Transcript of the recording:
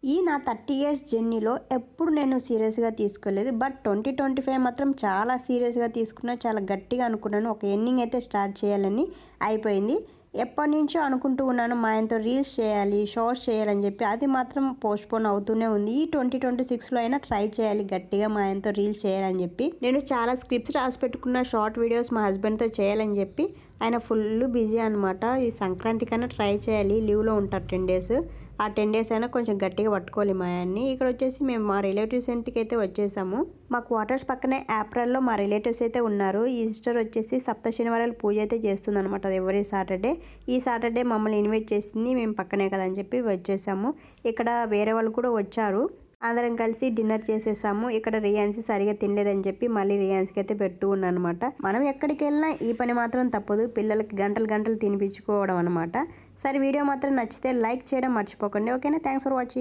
ఈ నా 30 ఇయర్స్ జర్నీలో ఎప్పుడు నేను సీరియస్గా తీసుకోలేదు. బట్ 2025 మాత్రం చాలా సీరియస్గా తీసుకున్నా, చాలా గట్టిగా అనుకున్నాను. ఒక ఎండింగ్ అయితే స్టార్ట్ చేయాలని అయిపోయింది. ఎప్పటి నుంచో అనుకుంటూ ఉన్నాను మా ఆయనతో రీల్స్ చేయాలి, షార్ట్స్ చేయాలని చెప్పి. అది మాత్రం పోస్ట్పోన్ అవుతూనే ఉంది. ఈ 2026లో అయినా ట్రై చేయాలి గట్టిగా మా ఆయనతో రీల్స్ చేయాలని చెప్పి. నేను చాలా స్క్రిప్ట్స్ రాసి పెట్టుకున్న షార్ట్ వీడియోస్ మా హస్బెండ్తో చేయాలని చెప్పి. ఆయన ఫుల్ బిజీ అనమాట. ఈ సంక్రాంతి కన్నా ట్రై చేయాలి, లీవ్లో ఉంటారు 10 days. ఆ 10 days అయినా కొంచెం గట్టిగా పట్టుకోవాలి మా ఆయన్ని. ఇక్కడ వచ్చేసి మేము మా రిలేటివ్స్ ఇంటికి అయితే వచ్చేసాము. మా క్వార్టర్స్ పక్కనే ఏప్రిల్లో మా రిలేటివ్స్ అయితే ఉన్నారు. ఈ సిస్టర్ వచ్చేసి సప్త శనివారాలు పూజ అయితే చేస్తుంది అనమాట ఎవ్రీ సాటర్డే. ఈ సాటర్డే మమ్మల్ని ఇన్వైట్ చేసింది, మేము పక్కనే కదా అని చెప్పి వచ్చేసాము. ఇక్కడ వేరే వాళ్ళు కూడా వచ్చారు. అందరం కలిసి డిన్నర్ చేసేసాము. ఇక్కడ రియాన్సీ సరిగా తినలేదని చెప్పి మళ్ళీ రియాన్స్కి అయితే పెడుతూ ఉన్నాను అనమాట. మనం ఎక్కడికి వెళ్ళినా ఈ పని మాత్రం తప్పదు, పిల్లలకి గంటలు గంటలు తినిపించుకోవడం అనమాట. సరే, వీడియో మాత్రం నచ్చితే లైక్ చేయడం మర్చిపోకండి. ఓకేనా? Thanks for watching.